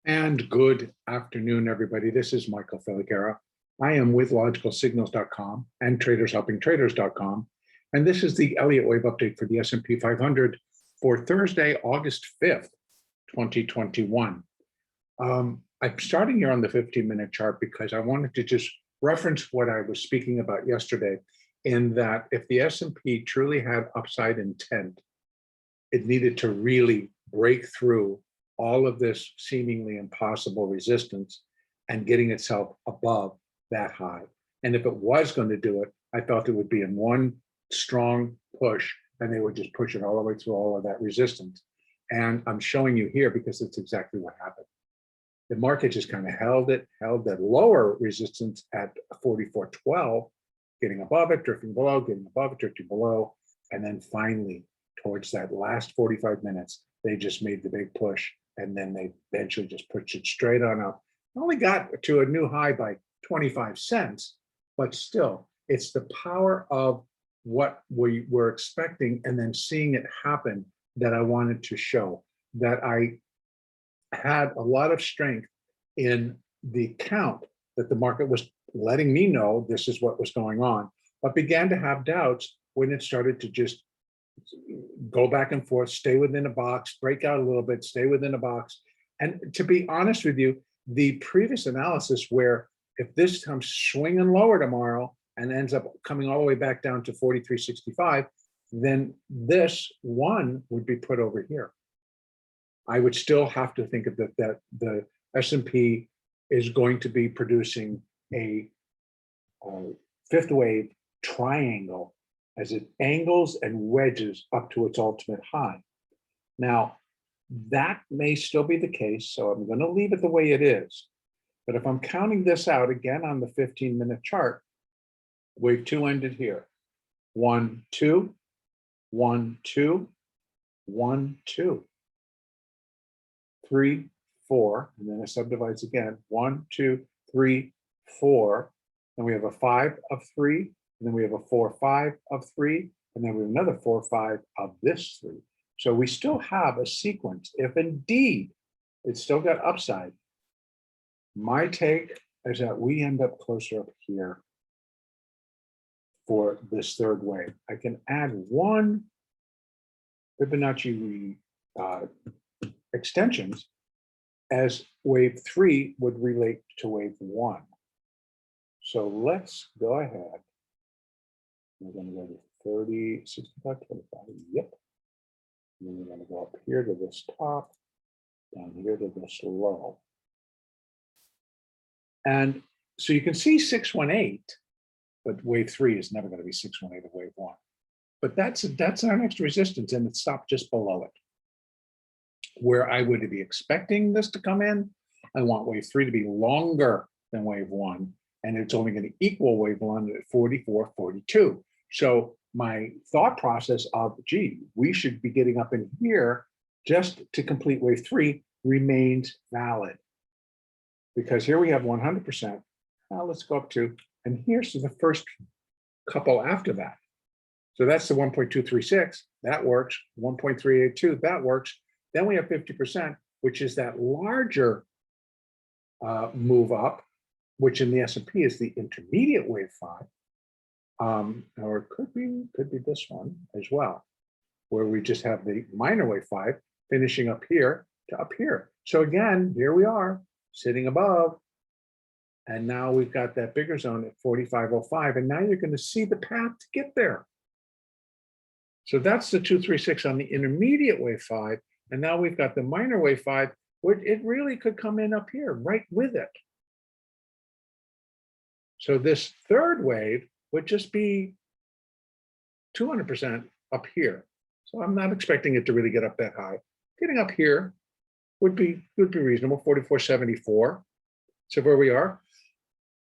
And good afternoon, everybody. This is Michael Filighera. I am with logicalsignals.com and tradershelpingtraders.com. And this is the Elliott wave update for the S&P 500 for Thursday, August 5th, 2021. I'm starting here on the 15-minute chart because I wanted to just reference what I was speaking about yesterday, in that if the S&P truly had upside intent, it needed to really break through all of this seemingly impossible resistance and getting itself above that high. And if it was going to do it, I thought it would be in one strong push, and they would just push it all the way through all of that resistance. And I'm showing you here because it's exactly what happened. The market just kind of held that lower resistance at 44.12, getting above it, drifting below, getting above it, drifting below. And then finally, towards that last 45 minutes, they just made the big push. And then they eventually just pushed it straight on up. Only got to a new high by 25 cents, but still, it's the power of what we were expecting and then seeing it happen that I wanted to show. That I had a lot of strength in the count that the market was letting me know this is what was going on, but began to have doubts when it started to just go back and forth, stay within a box, break out a little bit, stay within a box. And to be honest with you, the previous analysis where if this comes swinging lower tomorrow and ends up coming all the way back down to 43.65, then this one would be put over here. I would still have to think of that the S&P is going to be producing a fifth wave triangle as it angles and wedges up to its ultimate high. Now, that may still be the case, so I'm going to leave it the way it is. But if I'm counting this out again on the 15-minute chart, wave 2 ended here. 1, 2, 1, 2, 1, 2, 3, 4, and then it subdivides again. 1, 2, 3, 4. And we have a 5 of 3. And then we have a 4, 5 of 3, and then we have another 4, 5 of this 3. So we still have a sequence. If indeed it's still got upside, my take is that we end up closer up here for this third wave. I can add one Fibonacci extensions as wave 3 would relate to wave 1. So let's go ahead. We're going to go to 30, 65, 25. Yep. And then we're going to go up here to this top, down here to this low. And so you can see 618, but wave 3 is never going to be 618 of wave 1. But that's our next resistance, and it stopped just below it. Where I would be expecting this to come in, I want wave 3 to be longer than wave 1, and it's only going to equal wave 1 at 44.42. So my thought process of, gee, we should be getting up in here just to complete wave 3 remains valid. Because here we have 100%. Now let's go up to, and here's the first couple after that. So that's the 1.236, that works. 1.382, that works. Then we have 50%, which is that larger move up, which in the S&P is the intermediate wave 5. Or it could be this one as well, where we just have the minor wave 5 finishing up here to up here. So again, here we are sitting above, and now we've got that bigger zone at 45.05, and now you're going to see the path to get there. So that's the 236 on the intermediate wave 5, and now we've got the minor wave 5, where it really could come in up here right with it. So this third wave would just be 200% up here. So I'm not expecting it to really get up that high. Getting up here would be reasonable, 44.74. So where we are,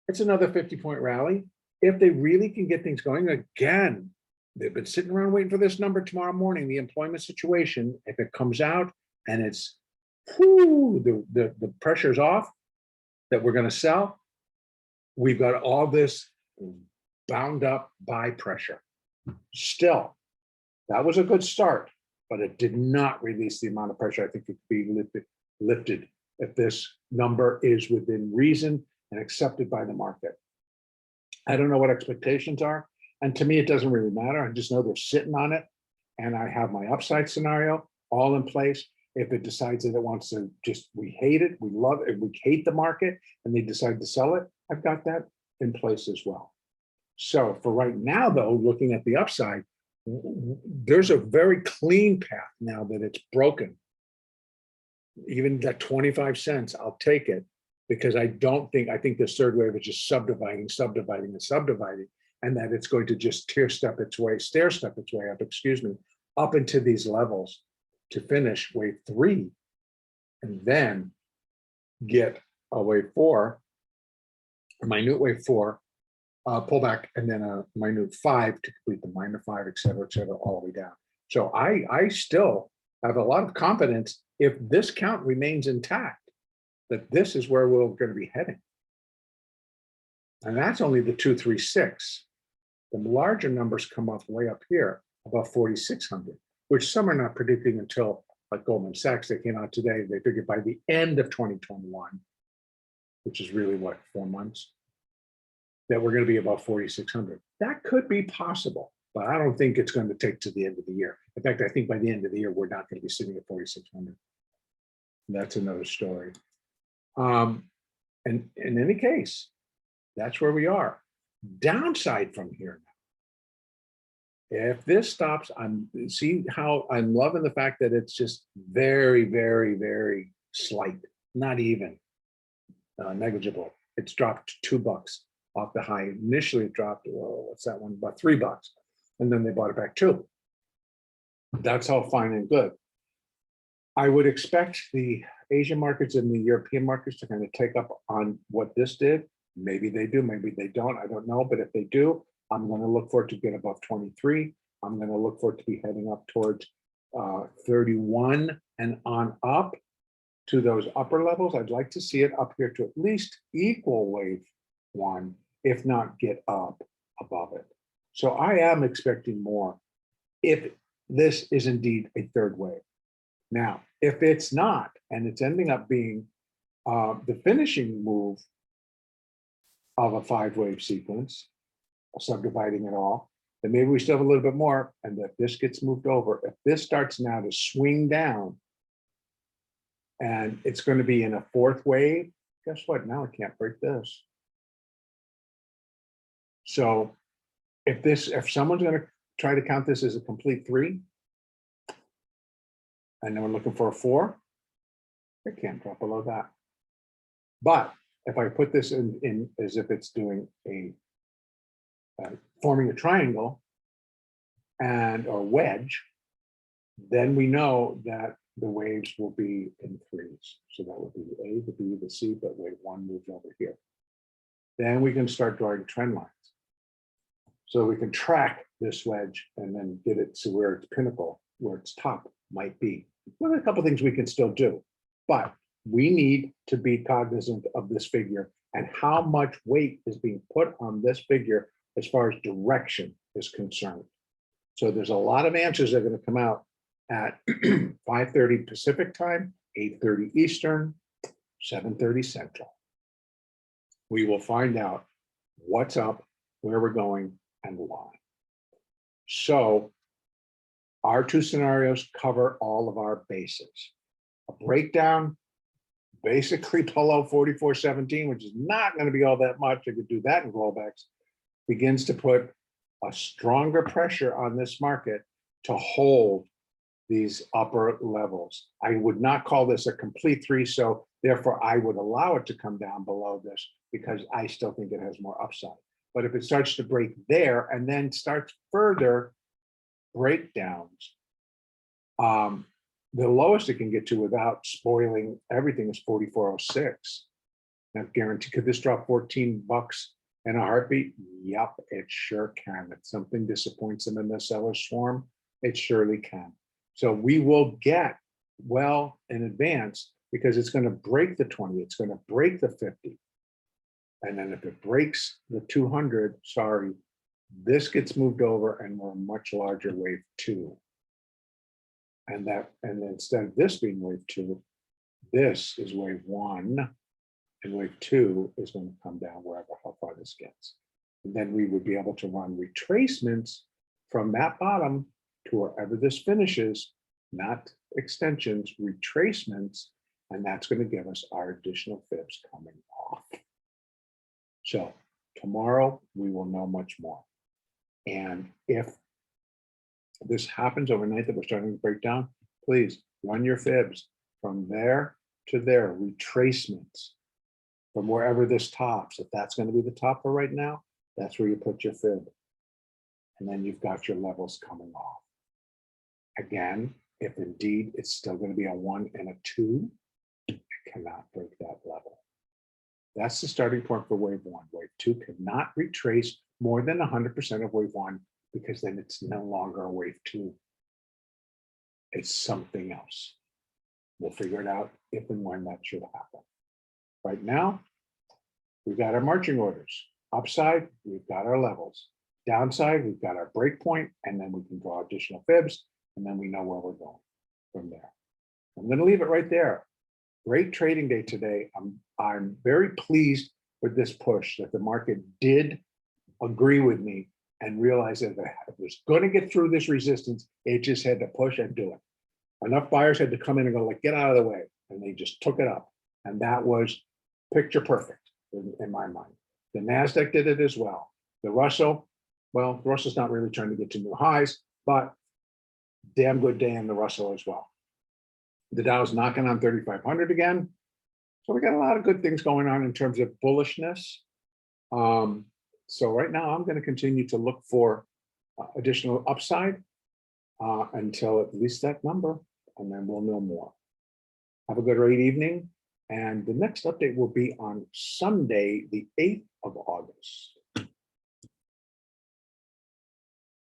it's another 50-point rally. If they really can get things going, again, they've been sitting around waiting for this number tomorrow morning, the employment situation. If it comes out and it's, whoo, the pressure's off that we're going to sell, we've got all this bound up by pressure. Still, that was a good start, but it did not release the amount of pressure I think it could be lifted if this number is within reason and accepted by the market. I don't know what expectations are. And to me, it doesn't really matter. I just know they're sitting on it. And I have my upside scenario all in place. If it decides that it wants to just, we hate it, we love it, we hate the market, and they decide to sell it, I've got that in place as well. So for right now, though, looking at the upside, there's a very clean path now that it's broken. Even that 25 cents, I'll take it, because I think this third wave is just subdividing, and that it's going to just stair step its way up, up into these levels to finish wave 3, and then get a wave 4, a minute wave 4, pullback, and then a minute 5 to complete the minor 5, et cetera, all the way down. So I still have a lot of confidence, if this count remains intact, that this is where we're going to be heading. And that's only the 236. The larger numbers come off way up here, above 4,600, which some are not predicting until, like Goldman Sachs, they came out today, they figured by the end of 2021, which is really what, 4 months, that we're going to be above 4,600. That could be possible, but I don't think it's going to take to the end of the year. In fact, I think by the end of the year, we're not going to be sitting at 4,600. That's another story. And in any case, that's where we are. Downside from here now. If this stops, see how I'm loving the fact that it's just very, very, very slight, not even negligible. It's dropped $2 off the high. Initially, it dropped, what's that one? About $3, and then they bought it back $2. That's all fine and good. I would expect the Asian markets and the European markets to kind of take up on what this did. Maybe they do, maybe they don't, I don't know. But if they do, I'm going to look for it to get above 23. I'm going to look for it to be heading up towards 31 and on up to those upper levels. I'd like to see it up here to at least equal wave 1, if not get up above it. So I am expecting more if this is indeed a third wave. Now, if it's not, and it's ending up being the finishing move of a 5-wave sequence, subdividing it all, then maybe we still have a little bit more, and that this gets moved over. If this starts now to swing down, and it's going to be in a 4th wave, guess what? Now it can't break this. So if someone's going to try to count this as a complete 3, and then we're looking for a 4, it can't drop below that. But if I put this in as if it's doing a forming a triangle or wedge, then we know that the waves will be in 3s. So that would be the A, the B, the C, but wave 1 moves over here. Then we can start drawing trend lines. So we can track this wedge and then get it to where its pinnacle, where its top might be. Well, a couple of things we can still do, but we need to be cognizant of this figure and how much weight is being put on this figure as far as direction is concerned. So there's a lot of answers that are going to come out at 5:30 Pacific time, 8:30 Eastern, 7:30 Central. We will find out what's up, where we're going, and why. So our 2 scenarios cover all of our bases. A breakdown, basically below 44.17, which is not going to be all that much. I could do that in rollbacks, begins to put a stronger pressure on this market to hold these upper levels. I would not call this a complete 3, so therefore I would allow it to come down below this because I still think it has more upside. But if it starts to break there and then starts further breakdowns, the lowest it can get to without spoiling everything is 44.06. Now, guarantee, could this drop $14 in a heartbeat? Yep, it sure can. If something disappoints them in the seller swarm, it surely can. So we will get well in advance because it's going to break the 20, it's going to break the 50. And then if it breaks the 200, sorry, this gets moved over and we're a much larger wave 2. And instead of this being wave 2, This is wave one, and wave two is going to come down wherever how far this gets. And then we would be able to run retracements from that bottom to wherever this finishes, not extensions, retracements, and that's going to give us our additional fibs coming off. So tomorrow we will know much more. And if this happens overnight that we're starting to break down, please run your fibs from there to there, retracements from wherever this tops. If that's going to be the top for right now, that's where you put your fib. And then you've got your levels coming off. Again, if indeed it's still going to be a 1 and a 2, it cannot break that level. That's the starting point for wave one. Wave two cannot retrace more than 100% of wave one, because then it's no longer a wave two. It's something else. We'll figure it out if and when that should happen. Right now, we've got our marching orders. Upside, we've got our levels. Downside, we've got our break point, and then we can draw additional fibs, and then we know where we're going from there. I'm going to leave it right there. Great trading day today. I'm very pleased with this push that the market did agree with me and realize that if it was going to get through this resistance, it just had to push and do it. Enough buyers had to come in and go, like, get out of the way, and they just took it up. And that was picture perfect in my mind. The NASDAQ did it as well. The Russell, well, the Russell's not really trying to get to new highs, but damn good day in the Russell as well. The Dow's knocking on 3,500 again. So we got a lot of good things going on in terms of bullishness. So right now I'm going to continue to look for additional upside until at least that number, and then we'll know more. Have a good great evening. And the next update will be on Sunday, the 8th of August.